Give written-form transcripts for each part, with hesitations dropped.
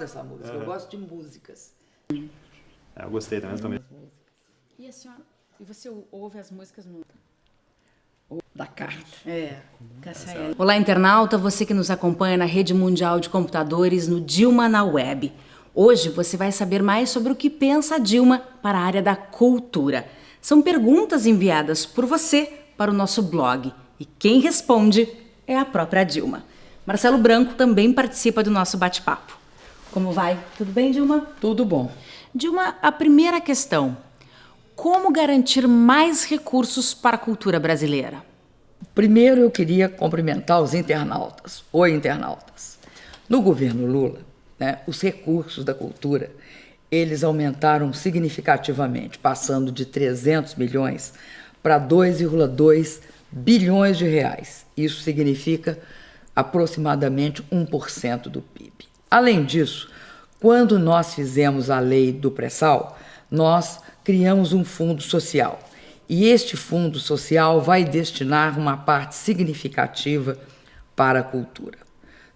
dessa música, eu gosto de músicas. Eu gostei também. E a senhora, e você ouve as músicas no... Da carta. Cassael. Olá, internauta, você que nos acompanha na Rede Mundial de Computadores, no Dilma na Web. Hoje você vai saber mais sobre o que pensa a Dilma para a área da cultura. São perguntas enviadas por você para o nosso blog. E quem responde é a própria Dilma. Marcelo Branco também participa do nosso bate-papo. Como vai? Tudo bem, Dilma? Tudo bom. Dilma, a primeira questão. Como garantir mais recursos para a cultura brasileira? Primeiro eu queria cumprimentar os internautas. Oi, internautas. No governo Lula, os recursos da cultura, eles aumentaram significativamente, passando de 300 milhões para 2,2 bilhões de reais. Isso significa aproximadamente 1% do PIB. Além disso, quando nós fizemos a lei do pré-sal, nós criamos um fundo social. E este fundo social vai destinar uma parte significativa para a cultura.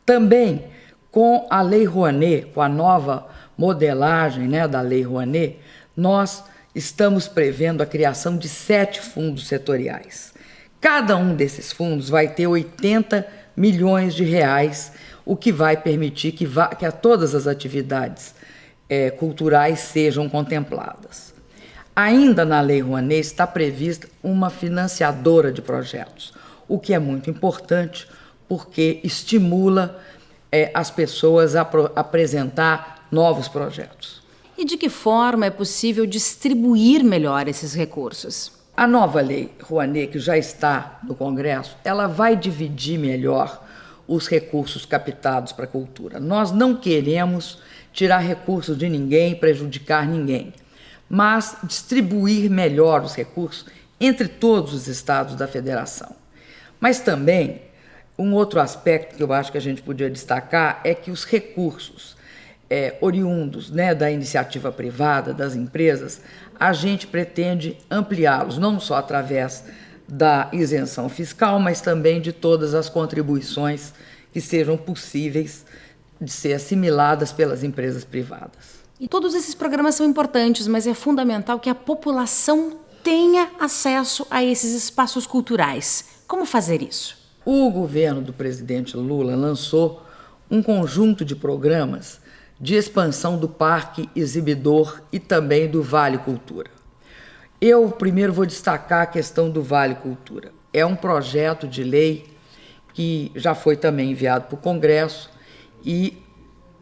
Também, com a Lei Rouanet, com a nova modelagem da Lei Rouanet, nós estamos prevendo a criação de 7 fundos setoriais. Cada um desses fundos vai ter 80 milhões de reais, o que vai permitir que todas as atividades culturais sejam contempladas. Ainda na Lei Rouanet está prevista uma financiadora de projetos, o que é muito importante porque estimula as pessoas a apresentar novos projetos. E de que forma é possível distribuir melhor esses recursos? A nova Lei Rouanet, que já está no Congresso, ela vai dividir melhor os recursos captados para a cultura. Nós não queremos tirar recursos de ninguém, prejudicar ninguém, mas distribuir melhor os recursos entre todos os estados da federação. Mas também, um outro aspecto que eu acho que a gente podia destacar é que os recursos oriundos da iniciativa privada, das empresas, a gente pretende ampliá-los, não só através da isenção fiscal, mas também de todas as contribuições que sejam possíveis de ser assimiladas pelas empresas privadas. E todos esses programas são importantes, mas é fundamental que a população tenha acesso a esses espaços culturais. Como fazer isso? O governo do presidente Lula lançou um conjunto de programas de expansão do Parque Exibidor e também do Vale Cultura. Eu primeiro vou destacar a questão do Vale Cultura. É um projeto de lei que já foi também enviado para o Congresso e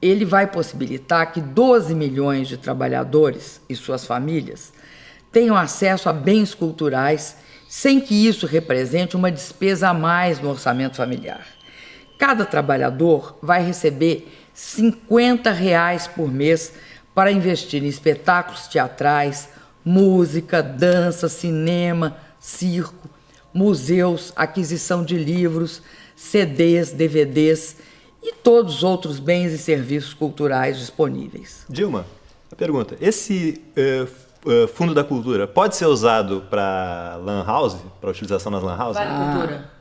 ele vai possibilitar que 12 milhões de trabalhadores e suas famílias tenham acesso a bens culturais sem que isso represente uma despesa a mais no orçamento familiar. Cada trabalhador vai receber R$50 por mês para investir em espetáculos teatrais, música, dança, cinema, circo, museus, aquisição de livros, CDs, DVDs e todos os outros bens e serviços culturais disponíveis. Dilma, a pergunta, esse fundo da cultura pode ser usado para lan house, para utilização nas lan houses? Vale Cultura.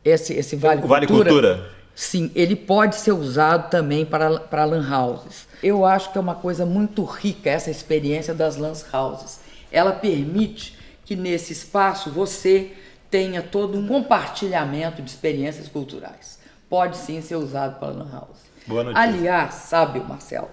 Esse Vale O Vale Cultura? Sim, ele pode ser usado também para lan houses. Eu acho que é uma coisa muito rica essa experiência das lan houses. Ela permite que nesse espaço você tenha todo um compartilhamento de experiências culturais. Pode sim ser usado para lan house. Boa notícia. Aliás, sabe, Marcelo,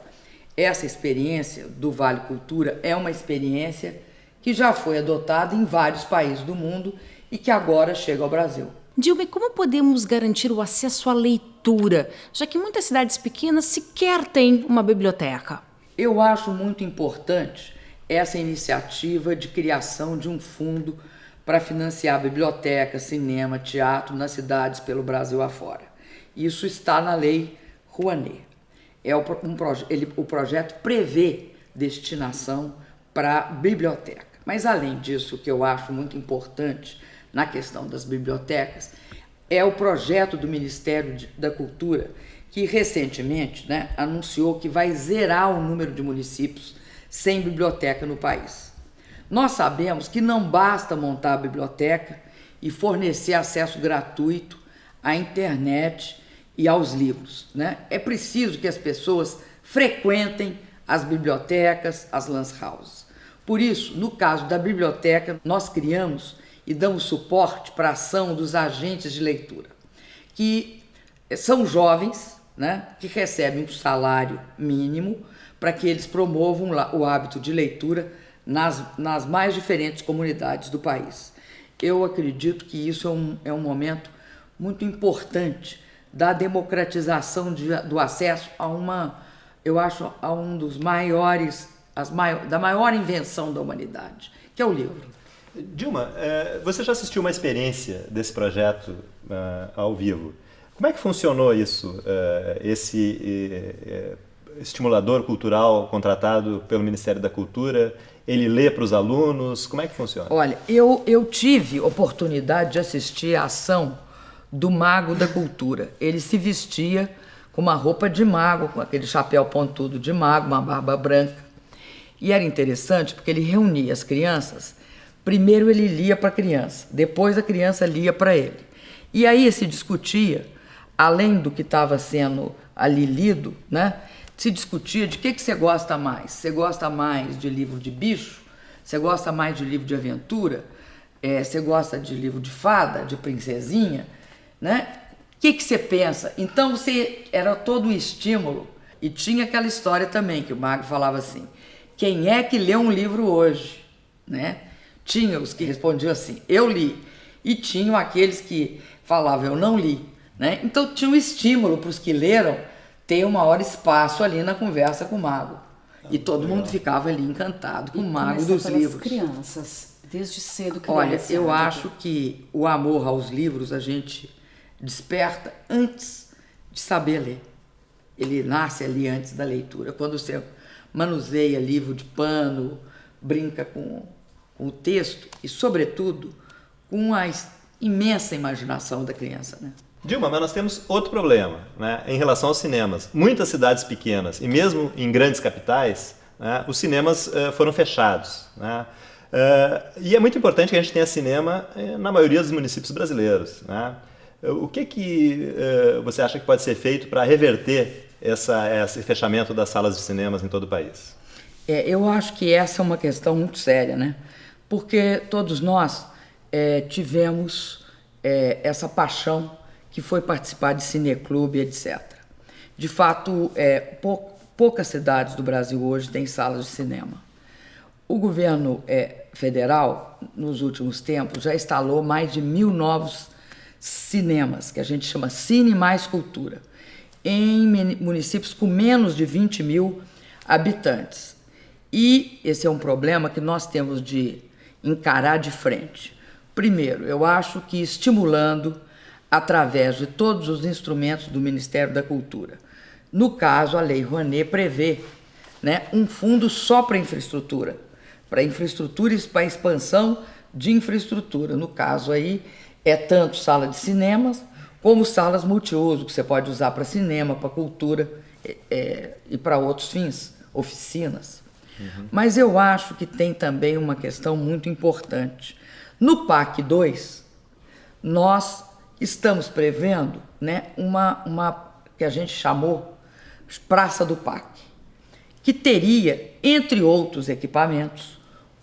essa experiência do Vale Cultura é uma experiência que já foi adotada em vários países do mundo e que agora chega ao Brasil. Dilma, e como podemos garantir o acesso à leitura, já que muitas cidades pequenas sequer têm uma biblioteca? Eu acho muito importante essa iniciativa de criação de um fundo para financiar biblioteca, cinema, teatro nas cidades pelo Brasil afora. Isso está na Lei Rouanet. O projeto prevê destinação para biblioteca. Mas, além disso, o que eu acho muito importante na questão das bibliotecas é o projeto do Ministério da Cultura, que recentemente anunciou que vai zerar o número de municípios sem biblioteca no país. Nós sabemos que não basta montar a biblioteca e fornecer acesso gratuito à internet e aos livros, né? É preciso que as pessoas frequentem as bibliotecas, as lan houses. Por isso, no caso da biblioteca, nós criamos e damos suporte para a ação dos agentes de leitura, que são jovens, né, que recebem um salário mínimo para que eles promovam o hábito de leitura nas mais diferentes comunidades do país. Eu acredito que isso é um momento muito importante da democratização do acesso a a um dos maiores, da maior invenção da humanidade, que é o livro. Dilma, você já assistiu uma experiência desse projeto ao vivo? Como é que funcionou isso, esse estimulador cultural contratado pelo Ministério da Cultura? Ele lê para os alunos? Como é que funciona? Olha, eu tive oportunidade de assistir a ação do Mago da Cultura. Ele se vestia com uma roupa de mago, com aquele chapéu pontudo de mago, uma barba branca. E era interessante porque ele reunia as crianças. Primeiro ele lia para a criança, depois a criança lia para ele. E aí se discutia, além do que estava sendo ali lido, né, se discutia de que você gosta mais. Você gosta mais de livro de bicho? Você gosta mais de livro de aventura? Você gosta de livro de fada, de princesinha? Né? O que você pensa? Então era todo um estímulo. E tinha aquela história também, que o mago falava assim, quem é que lê um livro hoje? Né? Tinha os que respondiam assim, eu li. E tinham aqueles que falavam, eu não li. Né? Então tinha um estímulo para os que leram ter um maior espaço ali na conversa com o mago. E todo mundo ficava ali encantado com o mago dos livros. Crianças, desde cedo criança. Olha, eu acho que o amor aos livros a gente desperta antes de saber ler. Ele nasce ali antes da leitura. Quando você manuseia livro de pano, brinca com o texto e, sobretudo, com a imensa imaginação da criança, né? Dilma, mas nós temos outro problema, né, em relação aos cinemas. Muitas cidades pequenas e mesmo em grandes capitais, né, os cinemas foram fechados. Né? E é muito importante que a gente tenha cinema na maioria dos municípios brasileiros. Né? O que você acha que pode ser feito para reverter esse fechamento das salas de cinemas em todo o país? Eu acho que essa é uma questão muito séria, né? Porque todos nós tivemos essa paixão que foi participar de cineclube, etc. De fato, poucas cidades do Brasil hoje têm salas de cinema. O governo federal, nos últimos tempos, já instalou mais de 1.000 novos cinemas, que a gente chama Cine Mais Cultura, em municípios com menos de 20 mil habitantes. E esse é um problema que nós temos de encarar de frente. Primeiro, eu acho que estimulando através de todos os instrumentos do Ministério da Cultura. No caso, a Lei Rouanet prevê, né, um fundo só para infraestrutura e para expansão de infraestrutura. No caso aí, tanto sala de cinemas, como salas multiuso, que você pode usar para cinema, para cultura e para outros fins, oficinas. Uhum. Mas eu acho que tem também uma questão muito importante. No PAC 2, nós estamos prevendo, né, uma que a gente chamou Praça do PAC, que teria, entre outros equipamentos,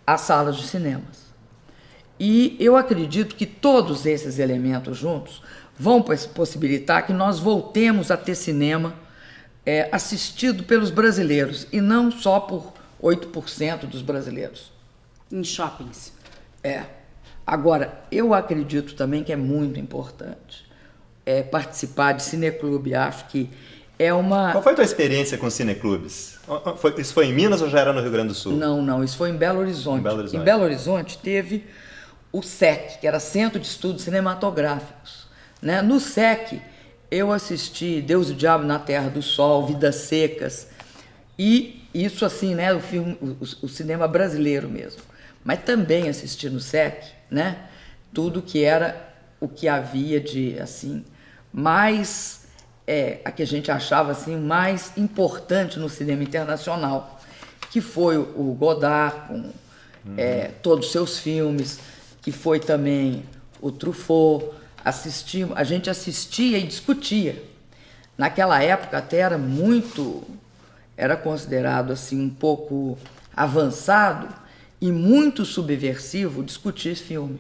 as salas de cinemas. E eu acredito que todos esses elementos juntos vão possibilitar que nós voltemos a ter cinema assistido pelos brasileiros, e não só por 8% dos brasileiros. Em shoppings. Agora, eu acredito também que é muito importante participar de cineclube. Acho que é uma... Qual foi a tua experiência com cineclubes? Isso foi em Minas ou já era no Rio Grande do Sul? Não, isso foi em Belo Horizonte. Em Belo Horizonte teve o SEC, que era Centro de Estudos Cinematográficos. Né? No SEC, eu assisti Deus e o Diabo na Terra do Sol, Vidas Secas, e isso assim, né, o cinema brasileiro mesmo. Mas também assisti no SEC, né, tudo que era o que havia de, assim, mais, a que a gente achava, assim, mais importante no cinema internacional, que foi o Godard, com todos os seus filmes, que foi também o Truffaut. A gente assistia e discutia. Naquela época até era considerado assim um pouco avançado e muito subversivo discutir filme.